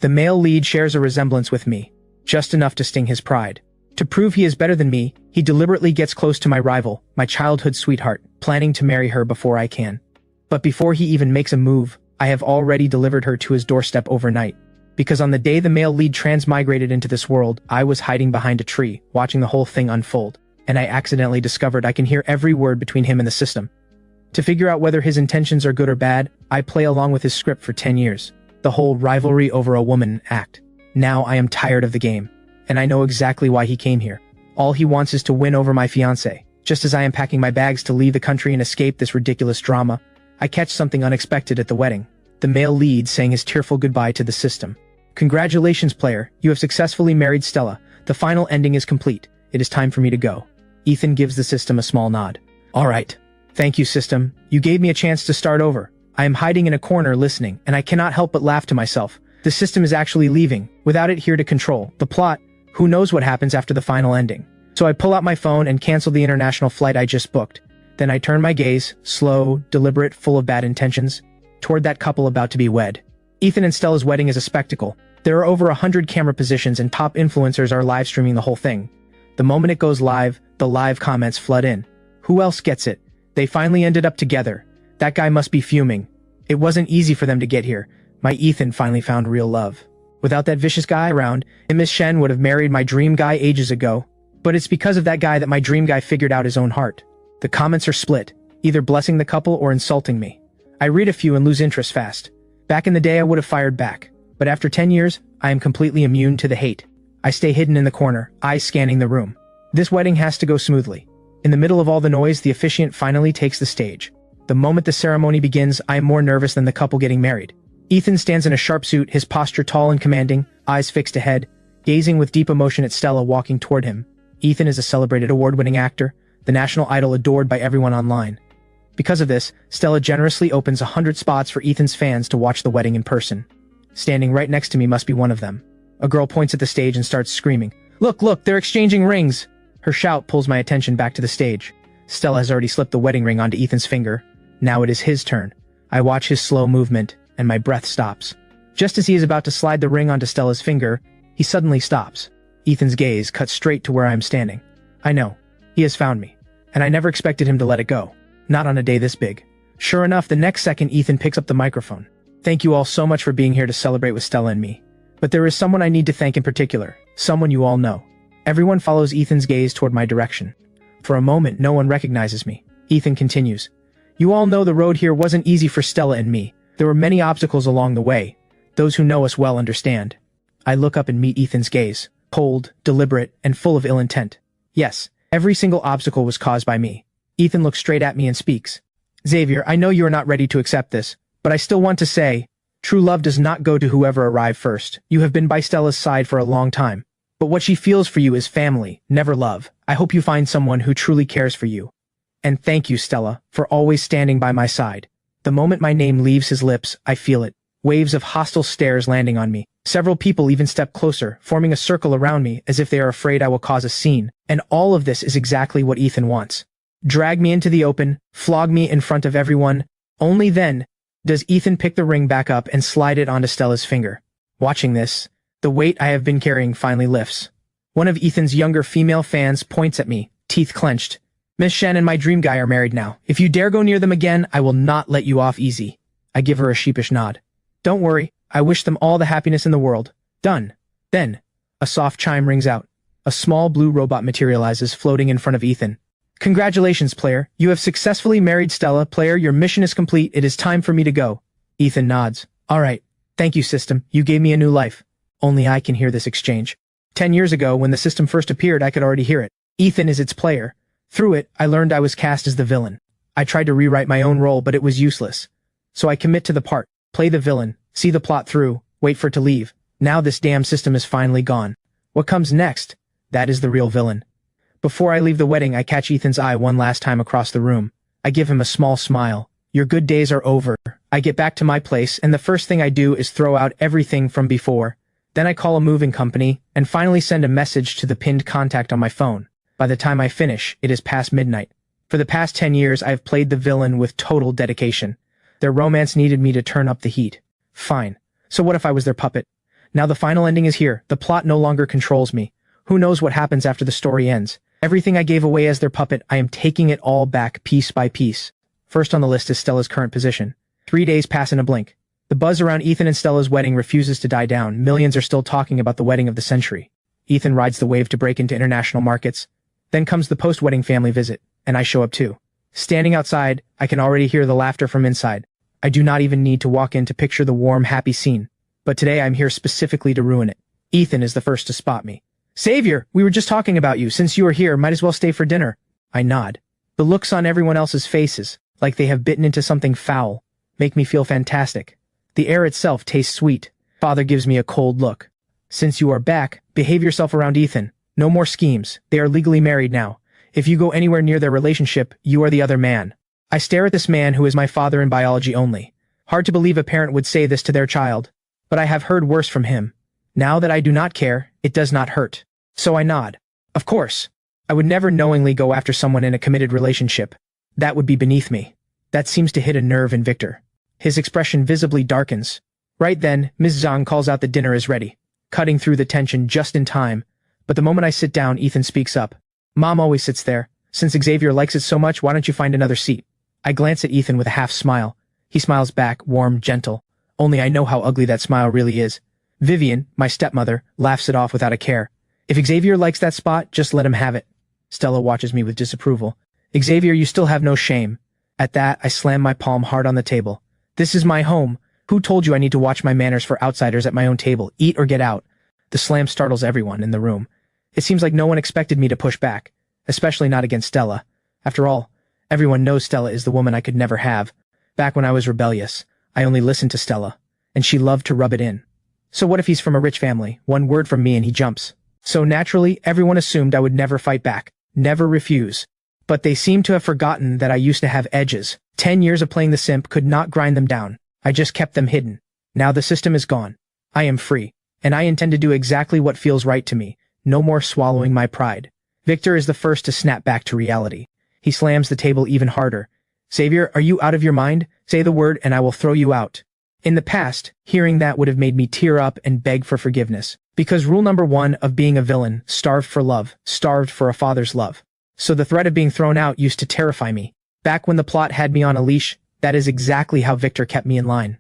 The male lead shares a resemblance with me, just enough to sting his pride. To prove he is better than me, he deliberately gets close to my rival, my childhood sweetheart, planning to marry her before I can. But before he even makes a move, I have already delivered her to his doorstep overnight. Because on the day the male lead transmigrated into this world, I was hiding behind a tree, watching the whole thing unfold, and I accidentally discovered I can hear every word between him and the system. To figure out whether his intentions are good or bad, I play along with his script for 10 years. The whole rivalry over a woman act. Now I am tired of the game, and I know exactly why he came here. All he wants is to win over my fiancée. Just as I am packing my bags to leave the country and escape this ridiculous drama, I catch something unexpected at the wedding. The male lead saying his tearful goodbye to the system. Congratulations, player. You have successfully married Stella. The final ending is complete. It is time for me to go. Ethan gives the system a small nod. All right. Thank you, system. You gave me a chance to start over. I am hiding in a corner listening, and I cannot help but laugh to myself. The system is actually leaving, without it here to control the plot. Who knows what happens after the final ending? So I pull out my phone and cancel the international flight I just booked. Then I turn my gaze, slow, deliberate, full of bad intentions, toward that couple about to be wed. Ethan and Stella's wedding is a spectacle. There are over 100 camera positions and top influencers are live streaming the whole thing. The moment it goes live, the live comments flood in. Who else gets it? They finally ended up together. That guy must be fuming. It wasn't easy for them to get here. My Ethan finally found real love. Without that vicious guy around, Miss Shen would have married my dream guy ages ago. But it's because of that guy that my dream guy figured out his own heart. The comments are split, either blessing the couple or insulting me. I read a few and lose interest fast. Back in the day I would have fired back. But after 10 years, I am completely immune to the hate. I stay hidden in the corner, eyes scanning the room. This wedding has to go smoothly. In the middle of all the noise, the officiant finally takes the stage. The moment the ceremony begins, I am more nervous than the couple getting married. Ethan stands in a sharp suit, his posture tall and commanding, eyes fixed ahead, gazing with deep emotion at Stella walking toward him. Ethan is a celebrated award-winning actor, the national idol adored by everyone online. Because of this, Stella generously opens 100 spots for Ethan's fans to watch the wedding in person. Standing right next to me must be one of them. A girl points at the stage and starts screaming, "Look, look, they're exchanging rings!" Her shout pulls my attention back to the stage. Stella has already slipped the wedding ring onto Ethan's finger. Now it is his turn. I watch his slow movement, and my breath stops. Just as he is about to slide the ring onto Stella's finger, he suddenly stops. Ethan's gaze cuts straight to where I am standing. I know. He has found me. And I never expected him to let it go. Not on a day this big. Sure enough, the next second Ethan picks up the microphone. Thank you all so much for being here to celebrate with Stella and me. But there is someone I need to thank in particular. Someone you all know. Everyone follows Ethan's gaze toward my direction. For a moment, no one recognizes me. Ethan continues. You all know the road here wasn't easy for Stella and me. There were many obstacles along the way. Those who know us well understand. I look up and meet Ethan's gaze. Cold, deliberate, and full of ill intent. Yes, every single obstacle was caused by me. Ethan looks straight at me and speaks. Xavier, I know you are not ready to accept this, but I still want to say, true love does not go to whoever arrived first. You have been by Stella's side for a long time. But what she feels for you is family, never love. I hope you find someone who truly cares for you. And thank you, Stella, for always standing by my side. The moment my name leaves his lips, I feel it. Waves of hostile stares landing on me. Several people even step closer, forming a circle around me as if they are afraid I will cause a scene. And all of this is exactly what Ethan wants. Drag me into the open, flog me in front of everyone. Only then does Ethan pick the ring back up and slide it onto Stella's finger. Watching this, the weight I have been carrying finally lifts. One of Ethan's younger female fans points at me, teeth clenched. Miss Shen and my dream guy are married now. If you dare go near them again, I will not let you off easy. I give her a sheepish nod. Don't worry, I wish them all the happiness in the world. Done. Then, a soft chime rings out. A small blue robot materializes, floating in front of Ethan. Congratulations, player. You have successfully married Stella. Player, your mission is complete. It is time for me to go. Ethan nods. All right. Thank you, system. You gave me a new life. Only I can hear this exchange. 10 years ago, when the system first appeared, I could already hear it. Ethan is its player. Through it, I learned I was cast as the villain. I tried to rewrite my own role, but it was useless. So I commit to the part, play the villain, see the plot through, wait for it to leave. Now this damn system is finally gone. What comes next? That is the real villain. Before I leave the wedding, I catch Ethan's eye one last time across the room. I give him a small smile. Your good days are over. I get back to my place, and the first thing I do is throw out everything from before. Then I call a moving company, and finally send a message to the pinned contact on my phone. By the time I finish, it is past midnight. For the past 10 years, I have played the villain with total dedication. Their romance needed me to turn up the heat. Fine. So what if I was their puppet? Now the final ending is here. The plot no longer controls me. Who knows what happens after the story ends? Everything I gave away as their puppet, I am taking it all back piece by piece. First on the list is Stella's current position. 3 days pass in a blink. The buzz around Ethan and Stella's wedding refuses to die down. Millions are still talking about the wedding of the century. Ethan rides the wave to break into international markets. Then comes the post-wedding family visit, and I show up too. Standing outside, I can already hear the laughter from inside. I do not even need to walk in to picture the warm, happy scene. But today I'm here specifically to ruin it. Ethan is the first to spot me. "Xavier, we were just talking about you. Since you are here, might as well stay for dinner." I nod. The looks on everyone else's faces, like they have bitten into something foul, make me feel fantastic. The air itself tastes sweet. Father gives me a cold look. "Since you are back, behave yourself around Ethan. No more schemes. They are legally married now. If you go anywhere near their relationship, you are the other man." I stare at this man who is my father in biology only. Hard to believe a parent would say this to their child, but I have heard worse from him. Now that I do not care, it does not hurt. So I nod. Of course. I would never knowingly go after someone in a committed relationship. That would be beneath me. That seems to hit a nerve in Victor. His expression visibly darkens. Right then, Ms. Zhang calls out the dinner is ready, cutting through the tension just in time. But the moment I sit down, Ethan speaks up. "Mom always sits there. Since Xavier likes it so much, why don't you find another seat?" I glance at Ethan with a half smile. He smiles back, warm, gentle. Only I know how ugly that smile really is. Vivian, my stepmother, laughs it off without a care. If Xavier likes that spot, just let him have it. Stella watches me with disapproval. "Xavier, you still have no shame." At that, I slam my palm hard on the table. "This is my home. Who told you I need to watch my manners for outsiders at my own table? Eat or get out." The slam startles everyone in the room. It seems like no one expected me to push back, especially not against Stella. After all, everyone knows Stella is the woman I could never have. Back when I was rebellious, I only listened to Stella, and she loved to rub it in. So what if he's from a rich family? One word from me and he jumps. So naturally, everyone assumed I would never fight back, never refuse. But they seem to have forgotten that I used to have edges. 10 years of playing the simp could not grind them down. I just kept them hidden. Now the system is gone. I am free, and I intend to do exactly what feels right to me. No more swallowing my pride. Victor is the first to snap back to reality. He slams the table even harder. "Xavier, are you out of your mind? Say the word and I will throw you out." In the past, hearing that would have made me tear up and beg for forgiveness. Because rule number 1 of being a villain, starved for love, starved for a father's love. So the threat of being thrown out used to terrify me. Back when the plot had me on a leash, that is exactly how Victor kept me in line.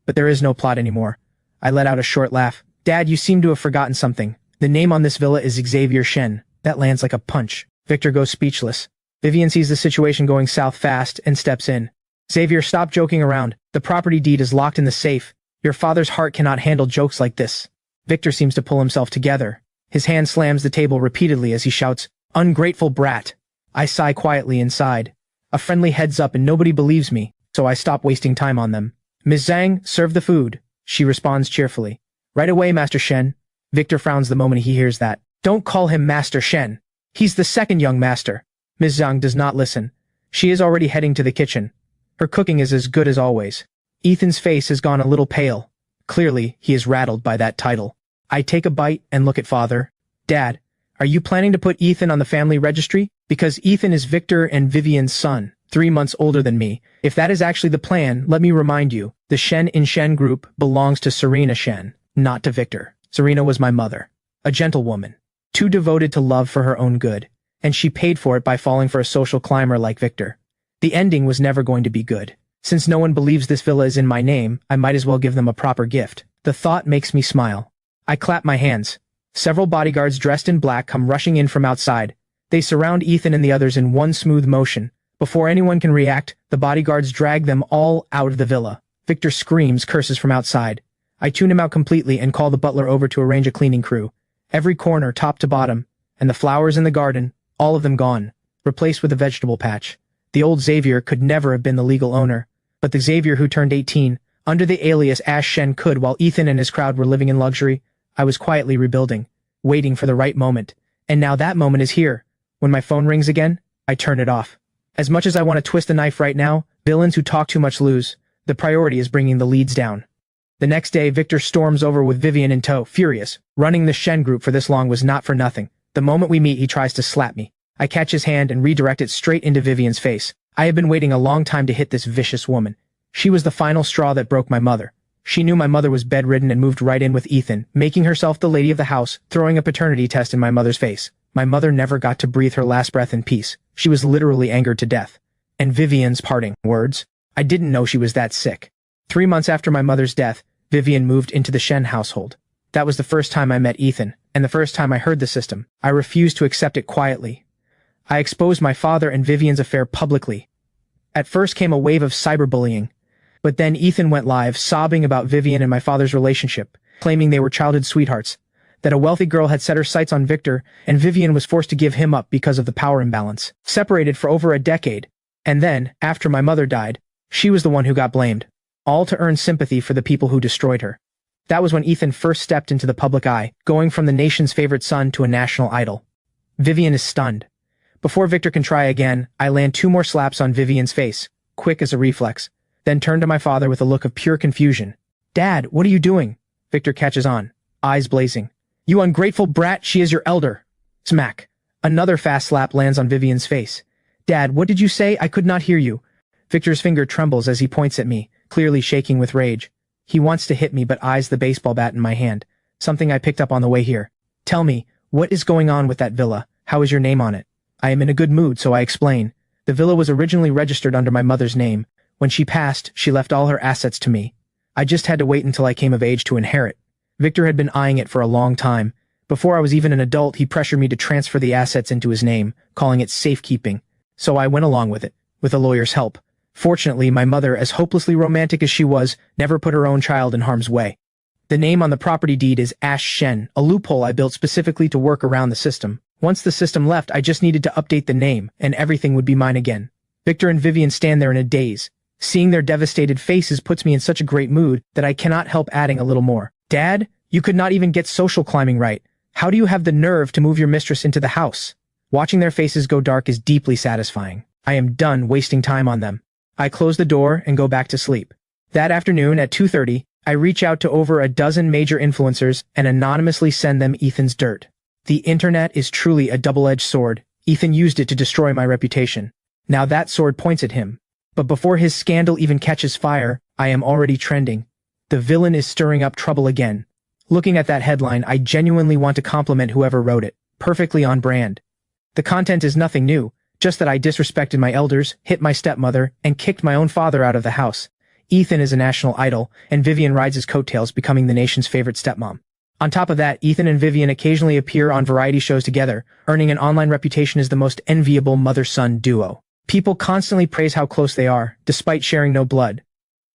But there is no plot anymore. I let out a short laugh. "Dad, you seem to have forgotten something. The name on this villa is Xavier Shen." That lands like a punch. Victor goes speechless. Vivian sees the situation going south fast and steps in. "Xavier, stop joking around. The property deed is locked in the safe. Your father's heart cannot handle jokes like this." Victor seems to pull himself together. His hand slams the table repeatedly as he shouts, "Ungrateful brat." I sigh quietly inside. A friendly heads up and nobody believes me, so I stop wasting time on them. "Ms. Zhang, serve the food." She responds cheerfully. "Right away, Master Shen." Victor frowns the moment he hears that. "Don't call him Master Shen. He's the second young master." Ms. Zhang does not listen. She is already heading to the kitchen. Her cooking is as good as always. Ethan's face has gone a little pale. Clearly, he is rattled by that title. I take a bite and look at father. "Dad, are you planning to put Ethan on the family registry? Because Ethan is Victor and Vivian's son, 3 months older than me. If that is actually the plan, let me remind you, the Shen in Shen group belongs to Serena Shen, not to Victor. Serena was my mother. A gentlewoman. Too devoted to love for her own good. And she paid for it by falling for a social climber like Victor. The ending was never going to be good. Since no one believes this villa is in my name, I might as well give them a proper gift. The thought makes me smile. I clap my hands. Several bodyguards dressed in black come rushing in from outside. They surround Ethan and the others in one smooth motion. Before anyone can react, the bodyguards drag them all out of the villa. Victor screams curses from outside. I tune him out completely and call the butler over to arrange a cleaning crew. Every corner, top to bottom, and the flowers in the garden, all of them gone, replaced with a vegetable patch. The old Xavier could never have been the legal owner, but the Xavier who turned 18, under the alias Ash Shen could while Ethan and his crowd were living in luxury. I was quietly rebuilding, waiting for the right moment. And now that moment is here. When my phone rings again, I turn it off. As much as I want to twist the knife right now, villains who talk too much lose. The priority is bringing the leads down. The next day, Victor storms over with Vivian in tow, furious. Running the Shen group for this long was not for nothing. The moment we meet, he tries to slap me. I catch his hand and redirect it straight into Vivian's face. I have been waiting a long time to hit this vicious woman. She was the final straw that broke my mother. She knew my mother was bedridden and moved right in with Ethan, making herself the lady of the house, throwing a paternity test in my mother's face. My mother never got to breathe her last breath in peace. She was literally angered to death. And Vivian's parting words? I didn't know she was that sick. 3 months after my mother's death, Vivian moved into the Shen household. That was the first time I met Ethan, and the first time I heard the system. I refused to accept it quietly. I exposed my father and Vivian's affair publicly. At first came a wave of cyberbullying, but then Ethan went live, sobbing about Vivian and my father's relationship, claiming they were childhood sweethearts, that a wealthy girl had set her sights on Victor, and Vivian was forced to give him up because of the power imbalance. Separated for over a decade, and then, after my mother died, she was the one who got blamed, all to earn sympathy for the people who destroyed her. That was when Ethan first stepped into the public eye, going from the nation's favorite son to a national idol. Vivian is stunned. Before Victor can try again, I land 2 more slaps on Vivian's face, quick as a reflex, then turn to my father with a look of pure confusion. Dad, what are you doing? Victor catches on, eyes blazing. You ungrateful brat, she is your elder. Smack. Another fast slap lands on Vivian's face. Dad, what did you say? I could not hear you. Victor's finger trembles as he points at me, clearly shaking with rage. He wants to hit me but eyes the baseball bat in my hand, something I picked up on the way here. Tell me, what is going on with that villa? How is your name on it? I am in a good mood, so I explain. The villa was originally registered under my mother's name. When she passed, she left all her assets to me. I just had to wait until I came of age to inherit. Victor had been eyeing it for a long time. Before I was even an adult, he pressured me to transfer the assets into his name, calling it safekeeping. So I went along with it, with a lawyer's help. Fortunately, my mother, as hopelessly romantic as she was, never put her own child in harm's way. The name on the property deed is Ash Shen, a loophole I built specifically to work around the system. Once the system left, I just needed to update the name, and everything would be mine again. Victor and Vivian stand there in a daze. Seeing their devastated faces puts me in such a great mood that I cannot help adding a little more. Dad, you could not even get social climbing right. How do you have the nerve to move your mistress into the house? Watching their faces go dark is deeply satisfying. I am done wasting time on them. I close the door and go back to sleep. That afternoon at 2:30, I reach out to over a dozen major influencers and anonymously send them Ethan's dirt. The internet is truly a double-edged sword. Ethan used it to destroy my reputation. Now that sword points at him. But before his scandal even catches fire, I am already trending. The villain is stirring up trouble again. Looking at that headline, I genuinely want to compliment whoever wrote it. Perfectly on brand. The content is nothing new, just that I disrespected my elders, hit my stepmother, and kicked my own father out of the house. Ethan is a national idol, and Vivian rides his coattails, becoming the nation's favorite stepmom. On top of that, Ethan and Vivian occasionally appear on variety shows together, earning an online reputation as the most enviable mother-son duo. People constantly praise how close they are, despite sharing no blood.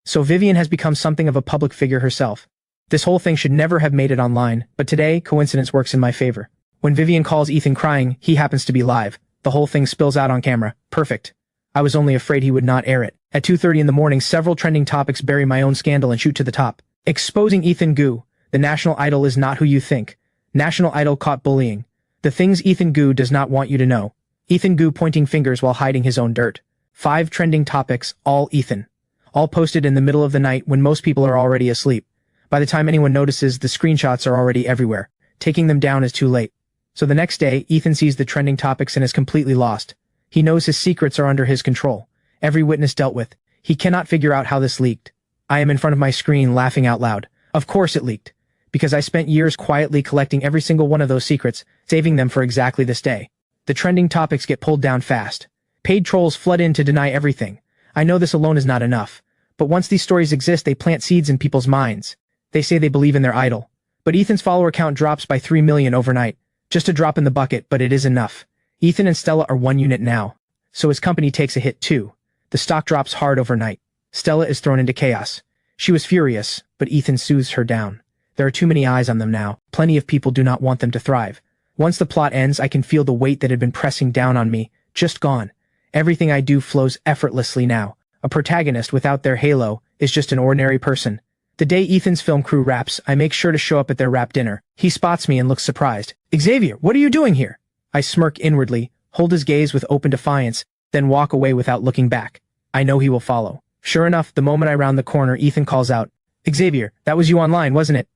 So Vivian has become something of a public figure herself. This whole thing should never have made it online, but today, coincidence works in my favor. When Vivian calls Ethan crying, he happens to be live. The whole thing spills out on camera. Perfect. I was only afraid he would not air it. At 2:30 in the morning, several trending topics bury my own scandal and shoot to the top. Exposing Ethan Gu. The national idol is not who you think. National idol caught bullying. The things Ethan Gu does not want you to know. Ethan Gu pointing fingers while hiding his own dirt. 5 trending topics, all Ethan. All posted in the middle of the night when most people are already asleep. By the time anyone notices, the screenshots are already everywhere. Taking them down is too late. So the next day, Ethan sees the trending topics and is completely lost. He knows his secrets are under his control. Every witness dealt with. He cannot figure out how this leaked. I am in front of my screen laughing out loud. Of course it leaked. Because I spent years quietly collecting every single one of those secrets, saving them for exactly this day. The trending topics get pulled down fast. Paid trolls flood in to deny everything. I know this alone is not enough. But once these stories exist, they plant seeds in people's minds. They say they believe in their idol. But Ethan's follower count drops by 3 million overnight. Just a drop in the bucket, but it is enough. Ethan and Stella are one unit now. So his company takes a hit too. The stock drops hard overnight. Stella is thrown into chaos. She was furious, but Ethan soothes her down. There are too many eyes on them now. Plenty of people do not want them to thrive. Once the plot ends, I can feel the weight that had been pressing down on me, just gone. Everything I do flows effortlessly now. A protagonist without their halo is just an ordinary person. The day Ethan's film crew wraps, I make sure to show up at their wrap dinner. He spots me and looks surprised. Xavier, what are you doing here? I smirk inwardly, hold his gaze with open defiance, then walk away without looking back. I know he will follow. Sure enough, the moment I round the corner, Ethan calls out, Xavier, that was you online, wasn't it?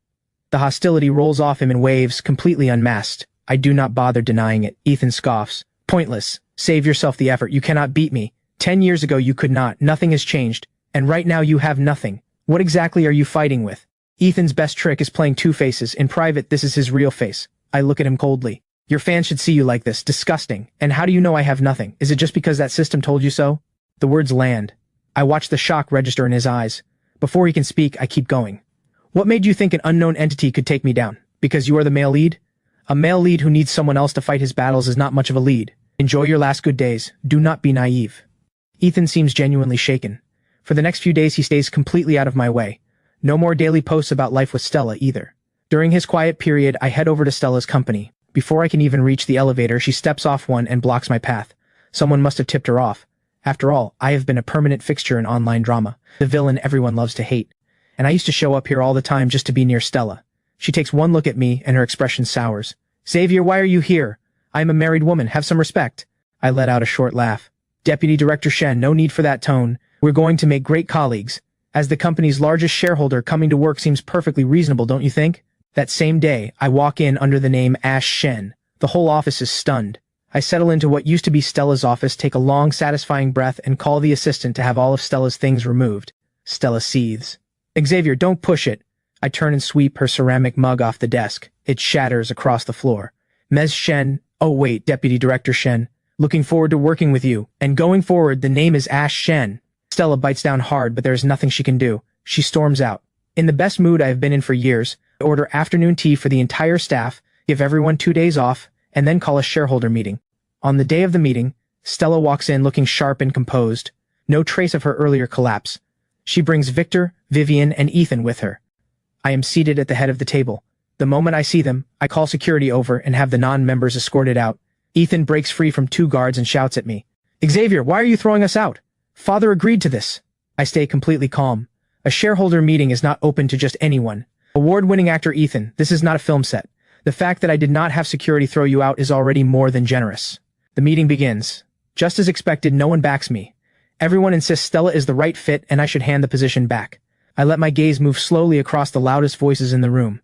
The hostility rolls off him in waves, completely unmasked. I do not bother denying it. Ethan scoffs. Pointless. Save yourself the effort. You cannot beat me. 10 years ago you could not. Nothing has changed. And right now you have nothing. What exactly are you fighting with? Ethan's best trick is playing two faces. In private, this is his real face. I look at him coldly. Your fans should see you like this. Disgusting. And how do you know I have nothing? Is it just because that system told you so? The words land. I watch the shock register in his eyes. Before he can speak, I keep going. What made you think an unknown entity could take me down? Because you are the male lead? A male lead who needs someone else to fight his battles is not much of a lead. Enjoy your last good days. Do not be naive. Ethan seems genuinely shaken. For the next few days he stays completely out of my way. No more daily posts about life with Stella either. During his quiet period, I head over to Stella's company. Before I can even reach the elevator, she steps off one and blocks my path. Someone must have tipped her off. After all, I have been a permanent fixture in online drama, the villain everyone loves to hate. And I used to show up here all the time just to be near Stella. She takes one look at me and her expression sours. Xavier, why are you here? I am a married woman, have some respect. I let out a short laugh. Deputy Director Shen, no need for that tone. We're going to make great colleagues. As the company's largest shareholder, coming to work seems perfectly reasonable, don't you think? That same day, I walk in under the name Ash Shen. The whole office is stunned. I settle into what used to be Stella's office, take a long, satisfying breath, and call the assistant to have all of Stella's things removed. Stella seethes. Xavier, don't push it. I turn and sweep her ceramic mug off the desk. It shatters across the floor. Ms. Shen. Oh wait, Deputy Director Shen. Looking forward to working with you. And going forward, the name is Ash Shen. Stella bites down hard, but there is nothing she can do. She storms out. In the best mood I have been in for years, I order afternoon tea for the entire staff, give everyone 2 days off, and then call a shareholder meeting. On the day of the meeting, Stella walks in looking sharp and composed. No trace of her earlier collapse. She brings Victor, Vivian, and Ethan with her. I am seated at the head of the table. The moment I see them, I call security over and have the non-members escorted out. Ethan breaks free from 2 guards and shouts at me. Xavier, why are you throwing us out? Father agreed to this. I stay completely calm. A shareholder meeting is not open to just anyone. Award-winning actor Ethan, this is not a film set. The fact that I did not have security throw you out is already more than generous. The meeting begins. Just as expected, no one backs me. Everyone insists Stella is the right fit and I should hand the position back. I let my gaze move slowly across the loudest voices in the room.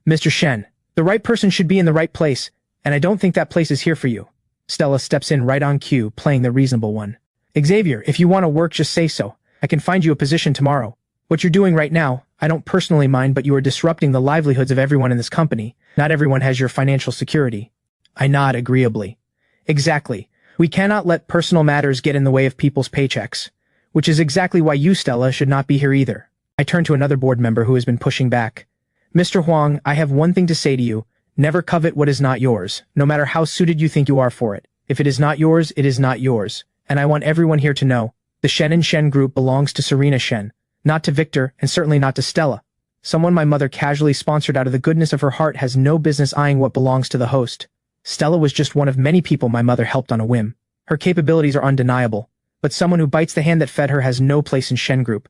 Mr. Shen, the right person should be in the right place, and I don't think that place is here for you. Stella steps in right on cue, playing the reasonable one. Xavier, if you want to work, just say so. I can find you a position tomorrow. What you're doing right now, I don't personally mind, but you are disrupting the livelihoods of everyone in this company. Not everyone has your financial security. I nod agreeably. Exactly. We cannot let personal matters get in the way of people's paychecks. Which is exactly why you, Stella, should not be here either. I turn to another board member who has been pushing back. Mr. Huang, I have one thing to say to you. Never covet what is not yours, no matter how suited you think you are for it. If it is not yours, it is not yours. And I want everyone here to know, the Shen and Shen group belongs to Serena Shen, not to Victor, and certainly not to Stella. Someone my mother casually sponsored out of the goodness of her heart has no business eyeing what belongs to the host. Stella was just one of many people my mother helped on a whim. Her capabilities are undeniable, but someone who bites the hand that fed her has no place in Shen group.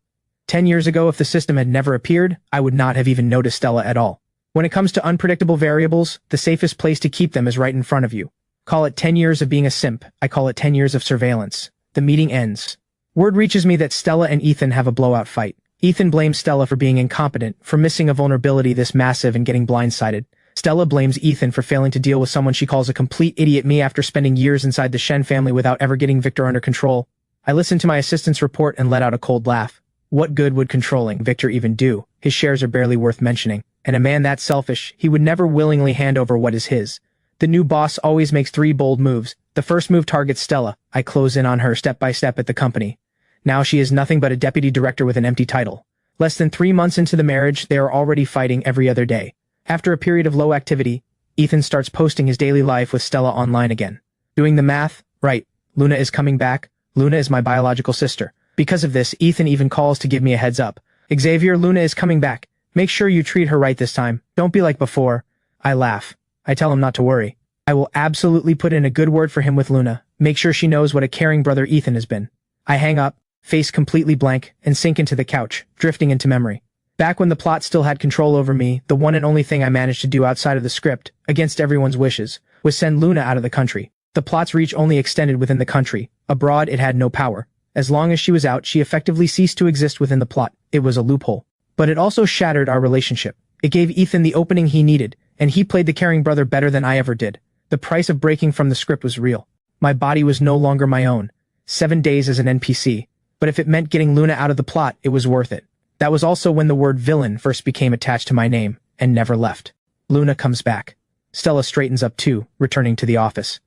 10 years ago, if the system had never appeared, I would not have even noticed Stella at all. When it comes to unpredictable variables, the safest place to keep them is right in front of you. Call it 10 years of being a simp, I call it 10 years of surveillance. The meeting ends. Word reaches me that Stella and Ethan have a blowout fight. Ethan blames Stella for being incompetent, for missing a vulnerability this massive and getting blindsided. Stella blames Ethan for failing to deal with someone she calls a complete idiot, me, after spending years inside the Shen family without ever getting Victor under control. I listened to my assistant's report and let out a cold laugh. What good would controlling Victor even do? His shares are barely worth mentioning. And a man that selfish, he would never willingly hand over what is his. The new boss always makes 3 bold moves. The first move targets Stella. I close in on her step by step at the company. Now she is nothing but a deputy director with an empty title. Less than 3 months into the marriage, they are already fighting every other day. After a period of low activity, Ethan starts posting his daily life with Stella online again. Doing the math, right, Luna is coming back. Luna is my biological sister. Because of this, Ethan even calls to give me a heads up. Xavier, Luna is coming back. Make sure you treat her right this time. Don't be like before. I laugh. I tell him not to worry. I will absolutely put in a good word for him with Luna. Make sure she knows what a caring brother Ethan has been. I hang up, face completely blank, and sink into the couch, drifting into memory. Back when the plot still had control over me, the one and only thing I managed to do outside of the script, against everyone's wishes, was send Luna out of the country. The plot's reach only extended within the country. Abroad, it had no power. As long as she was out, she effectively ceased to exist within the plot. It was a loophole. But it also shattered our relationship. It gave Ethan the opening he needed, and he played the caring brother better than I ever did. The price of breaking from the script was real. My body was no longer my own. 7 days as an NPC. But if it meant getting Luna out of the plot, it was worth it. That was also when the word villain first became attached to my name, and never left. Luna comes back. Stella straightens up too, returning to the office.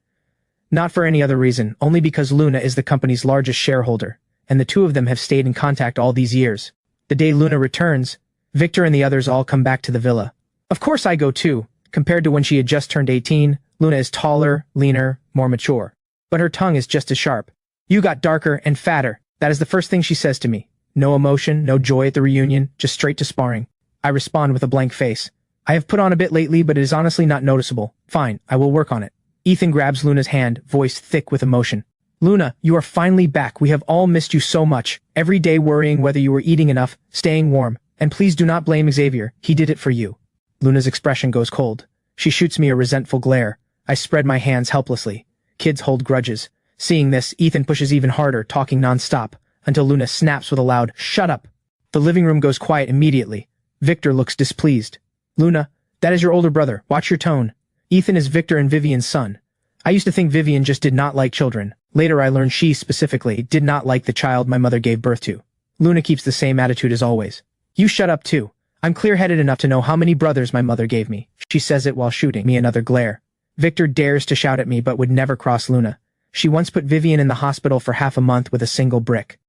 Not for any other reason, only because Luna is the company's largest shareholder, and the two of them have stayed in contact all these years. The day Luna returns, Victor and the others all come back to the villa. Of course I go too. Compared to when she had just turned 18, Luna is taller, leaner, more mature. But her tongue is just as sharp. You got darker and fatter. That is the first thing she says to me. No emotion, no joy at the reunion, just straight to sparring. I respond with a blank face. I have put on a bit lately, but it is honestly not noticeable. Fine, I will work on it. Ethan grabs Luna's hand, voice thick with emotion. Luna, you are finally back. We have all missed you so much. Every day worrying whether you were eating enough, staying warm. And please do not blame Xavier. He did it for you. Luna's expression goes cold. She shoots me a resentful glare. I spread my hands helplessly. Kids hold grudges. Seeing this, Ethan pushes even harder, talking non-stop, until Luna snaps with a loud, "Shut up!" The living room goes quiet immediately. Victor looks displeased. Luna, that is your older brother. Watch your tone. Ethan is Victor and Vivian's son. I used to think Vivian just did not like children. Later I learned she, specifically, did not like the child my mother gave birth to. Luna keeps the same attitude as always. You shut up too. I'm clear-headed enough to know how many brothers my mother gave me. She says it while shooting me another glare. Victor dares to shout at me but would never cross Luna. She once put Vivian in the hospital for half a month with a single brick.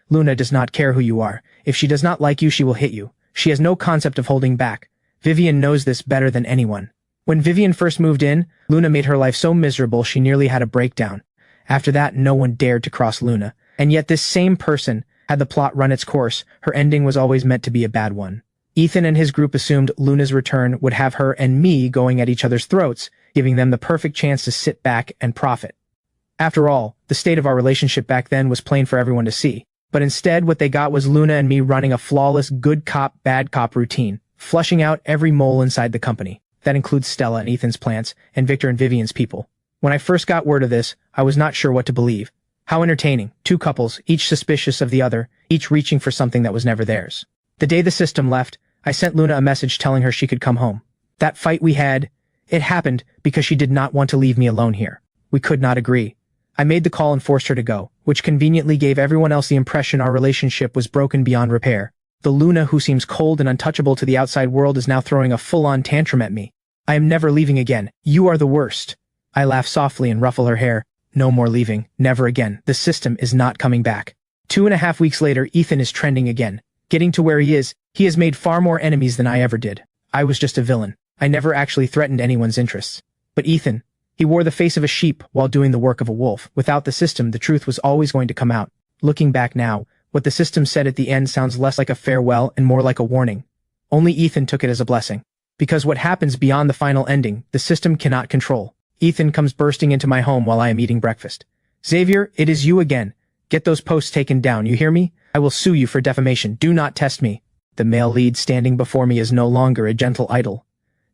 Luna does not care who you are. If she does not like you, she will hit you. She has no concept of holding back. Vivian knows this better than anyone. When Vivian first moved in, Luna made her life so miserable she nearly had a breakdown. After that, no one dared to cross Luna. And yet this same person, had the plot run its course, her ending was always meant to be a bad one. Ethan and his group assumed Luna's return would have her and me going at each other's throats, giving them the perfect chance to sit back and profit. After all, the state of our relationship back then was plain for everyone to see. But instead, what they got was Luna and me running a flawless good cop, bad cop routine, flushing out every mole inside the company. That includes Stella and Ethan's plants, and Victor and Vivian's people. When I first got word of this, I was not sure what to believe. How entertaining. Two couples, each suspicious of the other, each reaching for something that was never theirs. The day the system left, I sent Luna a message telling her she could come home. That fight we had, it happened because she did not want to leave me alone here. We could not agree. I made the call and forced her to go, which conveniently gave everyone else the impression our relationship was broken beyond repair. The Luna who seems cold and untouchable to the outside world is now throwing a full-on tantrum at me. I am never leaving again. You are the worst. I laugh softly and ruffle her hair. No more leaving. Never again. The system is not coming back. 2.5 weeks later, Ethan is trending again. Getting to where he has made far more enemies than I ever did. I was just a villain. I never actually threatened anyone's interests. But Ethan, he wore the face of a sheep while doing the work of a wolf. Without the system, the truth was always going to come out. Looking back now, what the system said at the end sounds less like a farewell and more like a warning. Only Ethan took it as a blessing. Because what happens beyond the final ending, the system cannot control. Ethan comes bursting into my home while I am eating breakfast. Xavier, it is you again. Get those posts taken down, you hear me? I will sue you for defamation. Do not test me. The male lead standing before me is no longer a gentle idol.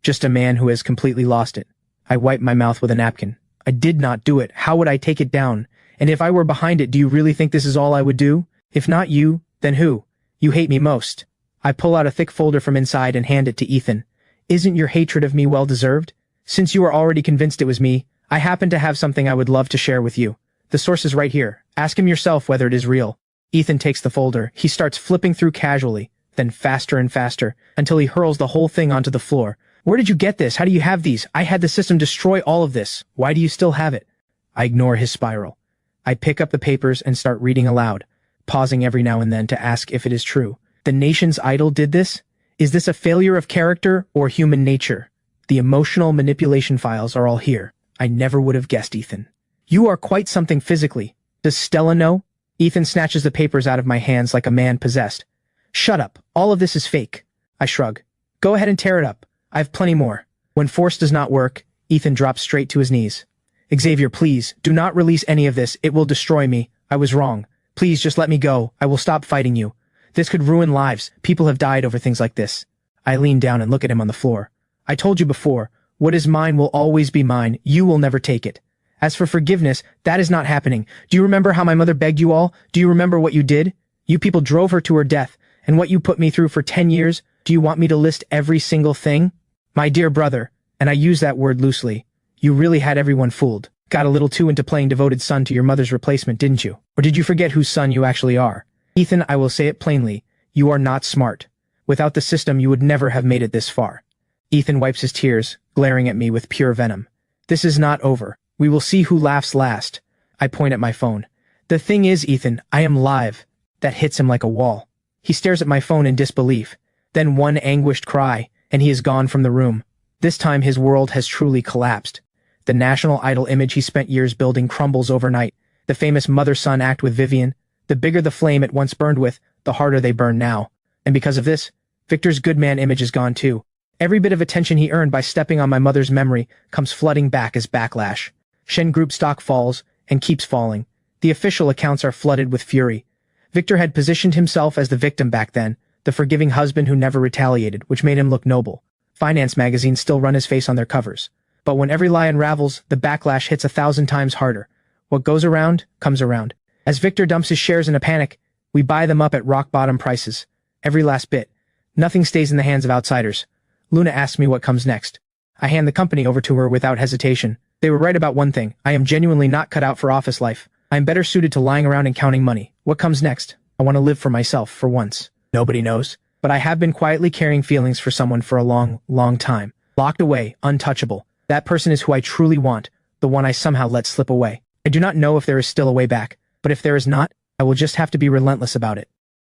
Just a man who has completely lost it. I wipe my mouth with a napkin. I did not do it. How would I take it down? And if I were behind it, do you really think this is all I would do? If not you, then who? You hate me most. I pull out a thick folder from inside and hand it to Ethan. Isn't your hatred of me well-deserved? Since you are already convinced it was me, I happen to have something I would love to share with you. The source is right here. Ask him yourself whether it is real. Ethan takes the folder. He starts flipping through casually, then faster and faster, until he hurls the whole thing onto the floor. Where did you get this? How do you have these? I had the system destroy all of this. Why do you still have it? I ignore his spiral. I pick up the papers and start reading aloud, pausing every now and then to ask if it is true. The nation's idol did this? Is this a failure of character or human nature? The emotional manipulation files are all here. I never would have guessed, Ethan. You are quite something physically. Does Stella know? Ethan snatches the papers out of my hands like a man possessed. Shut up. All of this is fake. I shrug. Go ahead and tear it up. I have plenty more. When force does not work, Ethan drops straight to his knees. Xavier, please, do not release any of this. It will destroy me. I was wrong. Please just let me go. I will stop fighting you. This could ruin lives. People have died over things like this. I lean down and look at him on the floor. I told you before, what is mine will always be mine. You will never take it. As for forgiveness, that is not happening. Do you remember how my mother begged you all? Do you remember what you did? You people drove her to her death, and what you put me through for 10 years? Do you want me to list every single thing? My dear brother, and I use that word loosely, you really had everyone fooled. Got a little too into playing devoted son to your mother's replacement, didn't you? Or did you forget whose son you actually are? Ethan, I will say it plainly. You are not smart. Without the system, you would never have made it this far. Ethan wipes his tears, glaring at me with pure venom. This is not over. We will see who laughs last. I point at my phone. The thing is, Ethan, I am live. That hits him like a wall. He stares at my phone in disbelief. Then one anguished cry, and he is gone from the room. This time his world has truly collapsed. The national idol image he spent years building crumbles overnight. The famous mother-son act with Vivian. The bigger the flame it once burned with, the harder they burn now. And because of this, Victor's good man image is gone too. Every bit of attention he earned by stepping on my mother's memory comes flooding back as backlash. Shen Group stock falls, and keeps falling. The official accounts are flooded with fury. Victor had positioned himself as the victim back then, the forgiving husband who never retaliated, which made him look noble. Finance magazines still run his face on their covers. But when every lie unravels, the backlash hits 1,000 times harder. What goes around, comes around. As Victor dumps his shares in a panic, we buy them up at rock-bottom prices. Every last bit. Nothing stays in the hands of outsiders. Luna asks me what comes next. I hand the company over to her without hesitation. They were right about one thing. I am genuinely not cut out for office life. I am better suited to lying around and counting money. What comes next? I want to live for myself, for once. Nobody knows. But I have been quietly carrying feelings for someone for a long, long time. Locked away, untouchable. That person is who I truly want, the one I somehow let slip away. I do not know if there is still a way back, but if there is not, I will just have to be relentless about it.